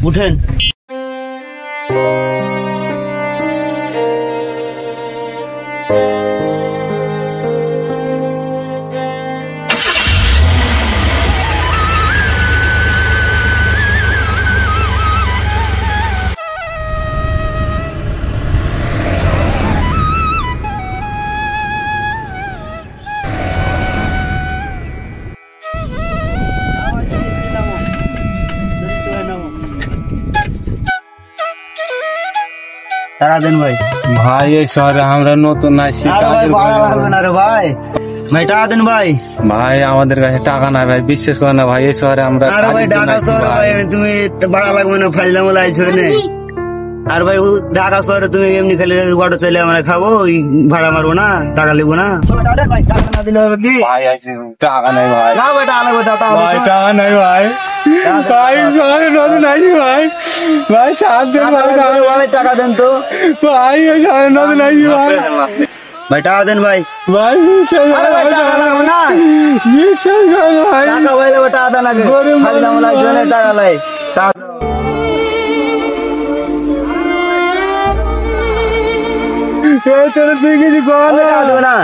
উঠেন। টাকা দেন ভাই। ভাই এই শহরে আমরা নতুন আসছি, লাগবে না রে ভাই। ভাই টাকা দেন ভাই। ভাই আমাদের কাছে টাকা নাই ভাই, বিশ্বাস করে না ভাই, এই শহরে আমরা ভাই ঢাকা শহরে ভাই তুমি ভাড়া লাগবে না, ফাইলাম লাইছো নে। আর ভাই ঢাকা শহরে তুমি এমনি খালি অটো চাইলে আমরা খাবো, ওই ভাড়া মারবো না, টাকা লিখবো না। টাকা দিলে হবে কি ভাই আছে টাকা নাই ভাই। না ভাই টাকা লাগবে, ভাই টাকা নাই ভাই, ভাই শহরে নতুন আসি ভাই, ভাই টাকা দেন তো ভাই, এই শহরে নতুন আসি ভাই, ভাই টাকা দেন ভাই। ভাই বিশ্বাস লাগবে না, বিশ্বাস করে ভাই, টাকা ভাই লাগবে, টাকা দেন আগে। ফাইলাম লাইছো নে, টাকা লাই টাকা তুই কিছু কর না।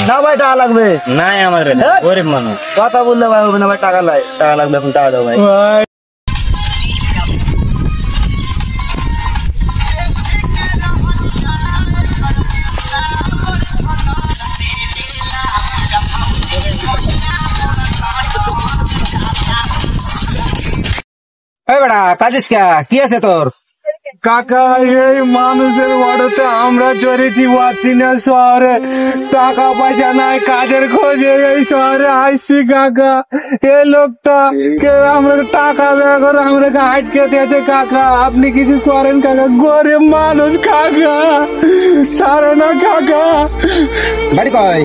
না ভাই টাকা লাগবে, নাই আমার গরিব মানুষ, কথা বললে ভাই হবে না ভাই, টাকা লাই, টাকা লাগবে, এখন টাকা দাও ভাই। ভাই বেড়া কাজিস কি আছে তোর? কাকা এই মানুষের বাড়িতে আমরা চড়েছি, পাচ্ছি না শহরে, টাকা পয়সা নাই, কাজের খোঁজে এই শহরে আসছি কাকা। এই লোকটা কে আমরা টাকা ব্যয় করে আমরা হাইটকে দিয়েছে কাকা, আপনি কিছু করেন কাকা, গরিব মানুষ কাকা, ছাড়ো না কাকা। বাড়ি কয়?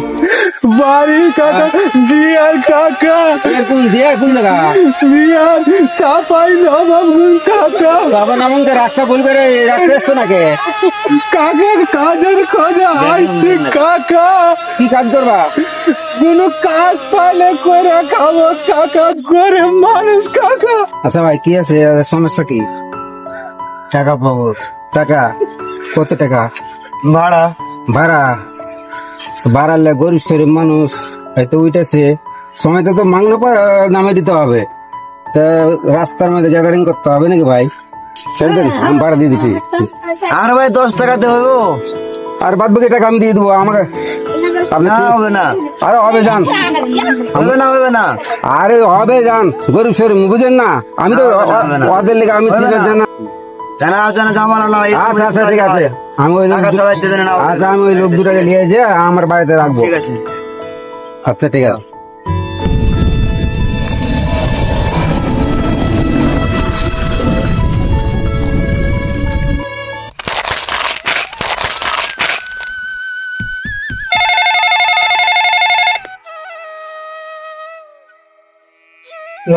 বাড়ি কাকা বিয়ার কাকা, কোন জায়গা? বিয়ার চাপাই নবাবগঞ্জ কাকা। বাবা নামকে রাস্তা ভুল করে রাস্তা এসছো নাকি? কাকের কাজের খোঁজে আইসি কাকা। কি কাজ করবা? কোন কাজ পাইলে করে খাবো কাকা, গরিব মানুষ কাকা। আচ্ছা ভাই কি আছে, সমস্যা কি? টাকা পাবো। টাকা কত টাকা? ভাড়া। ভাড়া বাড়ালে গরিব শরীর মানুষ হয়তো উঠেছে, সময়টা তো মাংনা নামে দিতে হবে, তা রাস্তার মধ্যে গ্যাদারিং করতে হবে নাকি ভাই? ছেড়ে আমি ভাড়া দিয়ে দিচ্ছি। আর ভাই 10 টাকাতে হইব, আর বাদ বাকি টাকা আমি দিয়ে দেবো আমাকে। হবে না, আরে হবে যান, হবে না, হবে না, আরে হবে যান, গরিব শরীর বুঝেন না, আমি তো ওদের লেগে আমি ঠিক আছে না। আচ্ছা আচ্ছা ঠিক আছে, আমি ওই লোক দুটাকে নিয়ে যে আমার বাড়িতে রাখবো। ঠিক আছে, আচ্ছা ঠিক আছে।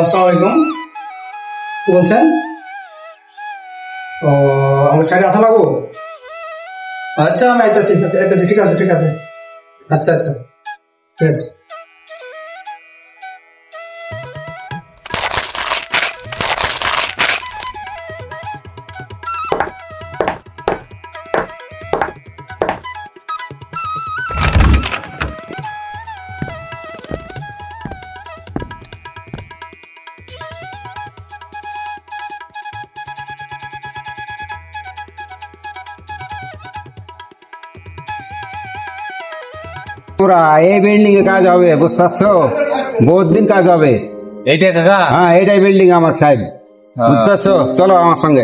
আসসালামু আলাইকুম, কি বলছেন? ও আমার সাইডে আসা লাগবো? আচ্ছা আমি আইতাছি, ঠিক আছে ঠিক আছে, আচ্ছা আচ্ছা ঠিক আছে। এই বিল্ডিং এ কাজ হবে, বুঝতে পারছো? বহুত দিন কাজ হবে। এইটা কাকা? হ্যাঁ এটাই বিল্ডিং আমার সাহেব, বুঝতে পারছো? চলো আমার সঙ্গে।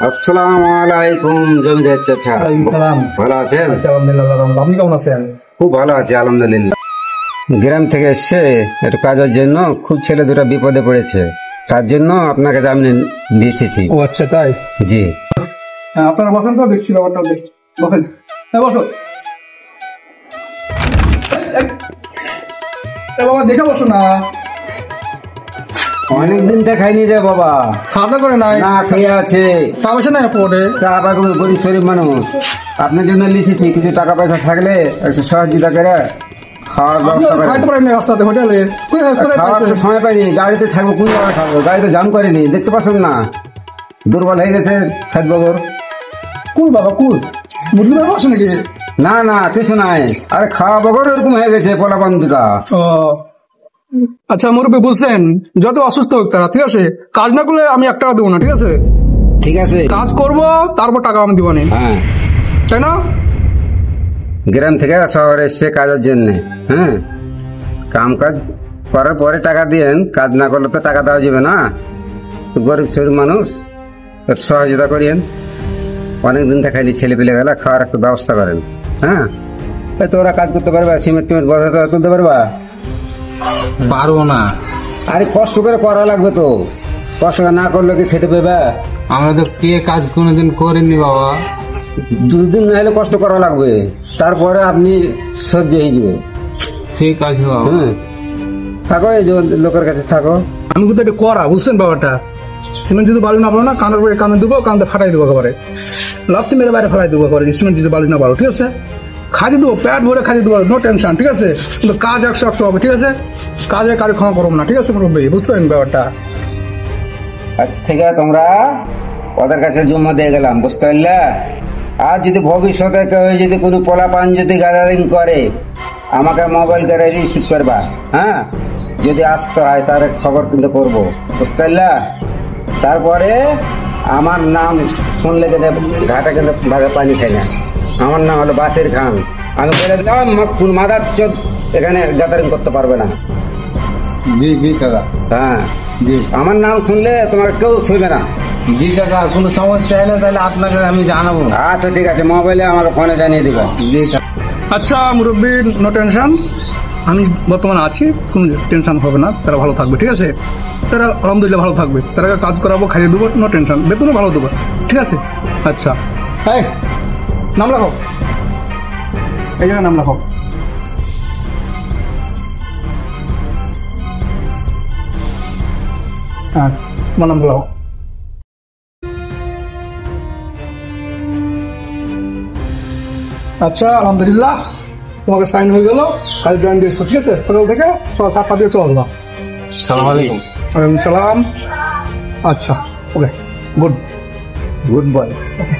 আসসালামু আলাইকুম জমিদার চাচা, ভালো আছেন? আপনি কেমন আছেন? খুব ভালো আছি আলহামদুলিল্লাহ। গ্রাম থেকে এসছে একটু কাজের জন্য, খুব ছেলে দুটা বিপদে পড়েছে, তার জন্য আপনাকে জামিন দিয়ে এসেছি। ও আচ্ছা তাই? জি। আপনারা বসেন তো, দেখছি ব্যাপারটা, বসেন, বসো বাবা, দেখে বসো না। অনেকদিন দেখাইনি রে বাবা, খাওয়া করে নাই, না খেয়ে আছে, পয়সা নাই পড়ে, গরিব শরীফ মানুষ, আপনার জন্য লিখেছি, কিছু টাকা পয়সা থাকলে একটু সহযোগিতা করে খাওয়ার আপনি ব্যবস্থা করেন। খাইতে পারেন না রাস্তাতে হোটেলে কই হোটেলে খাওয়ার তো খাইছেন? সময় পাইনি, গাড়িতে থাকবো, কোন জায়গায় খাবো, গাড়িতে জাম করেনি, দেখতে পাচ্ছেন না দুর্বল হয়ে গেছে খাদ্য বাবুর। কুল বাবা কুল মুরগি বাবা আছে নাকি? না না কিছু নাই, আরে খাওয়া বগর এরকম হয়ে গেছে পোলা বন্ধুটা। ও আচ্ছা মুরব্বী বুঝছেন, যত অসুস্থ হোক তারা, ঠিক আছে, কাজ না করলে আমি 1 টাকা দেবো না, ঠিক আছে? ঠিক আছে, কাজ করব তারপর টাকা আমি দিব না, হ্যাঁ তাই না? গ্রাম থেকে শহরে এসছে কাজের জন্য, হ্যাঁ কাম কাজ করার পরে টাকা দিয়েন, কাজ না করলে তো টাকা দেওয়া যাবে না। গরিব শরীর মানুষ, একটু সহযোগিতা করিয়েন। অনেকদিন দেখাইনি ছেলে পেলে গেলে, খাওয়ার একটু ব্যবস্থা করেন। হ্যাঁ এই তো ওরা কাজ করতে পারবা, সিমেন্ট টিমেন্ট বসাতে তুলতে পারবা? পারবো না, আরে কষ্ট করে করা লাগবে তো, কষ্ট করে না করলে কি খেতে পেবে? আমরা তো কে কাজ কোনোদিন করিনি বাবা। 2 দিন না হলে কষ্ট করা লাগবে, তারপরে আপনি সহ্য হয়ে যাবে। ঠিক আছে বাবা। হ্যাঁ থাকো, এই যে লোকের কাছে থাকো। আমি কিন্তু এটা করা, বুঝছেন ব্যাপারটা? সিমেন্ট যদি বালি না পারো না, কানের উপরে কানে দেবো, কানতে ফাটাই দেবো একেবারে, লাফটি মেরে বাইরে ফেলাই দেবো একেবারে, সিমেন্ট যদি বালি না পারো, ঠিক আছে? খাইয়ে দেবো, পেট ভরে খাইয়ে দেবো, নো টেনশন, ঠিক আছে? কিন্তু কাজ 100 হবে, ঠিক আছে? কাজে কারে ক্ষমা করবো না, ঠিক আছে মুরব্বী, বুঝছেন ব্যাপারটা? আজ থেকে তোমরা ওদের কাছে জমা দিয়ে গেলাম, বুঝতে পারলে? আর যদি ভবিষ্যতে কেউ যদি কোনো পোলাপান যদি গ্যাদারিং করে, আমাকে মোবাইল করে রিসিভ করবা। হ্যাঁ যদি আসতে হয় তার খবর কিন্তু করবো, বুঝতে পারলে? তারপরে আমার নাম শুনলে কিন্তু ঘাটে কিন্তু ভাগে পানি খাই না। আমার নাম হলো বাসির খান। আমি বলে দিলাম কোন মাদার চোদ এখানে গ্যাদারিং করতে পারবে না। জি জি কাকা। হ্যাঁ জি আমার নাম শুনলে তোমার কেউ ছুঁবে না। জি কাকা, কোনো সমস্যা হলে তাহলে আপনাকে আমি জানাবো। আচ্ছা ঠিক আছে, মোবাইলে আমাকে ফোনে জানিয়ে দিবা। জি কাকা। আচ্ছা মুরব্বী, নো টেনশন, আমি বর্তমানে আছি, কোনো টেনশন হবে না, তারা ভালো থাকবে, ঠিক আছে? তারা আলহামদুলিল্লাহ ভালো থাকবে, তারা কাজ করাবো, খাইয়ে দেবো, নো টেনশন, বেতনও ভালো দেবো, ঠিক আছে? আচ্ছা এই নাম লেখো, এই জায়গায় নাম লেখো। হ্যাঁ তোমার নাম লেখো। আচ্ছা আলহামদুলিল্লাহ, তোমাকে সাইন হয়ে গেল, কাজ জয়েন দিয়েছো, ঠিক আছে? সকাল থেকে 7টা দিয়ে চলে আসবা। সালাম আলাইকুম। ওয়ালাইকুম সালাম। আচ্ছা ওকে, গুড গুড বয়। ওকে।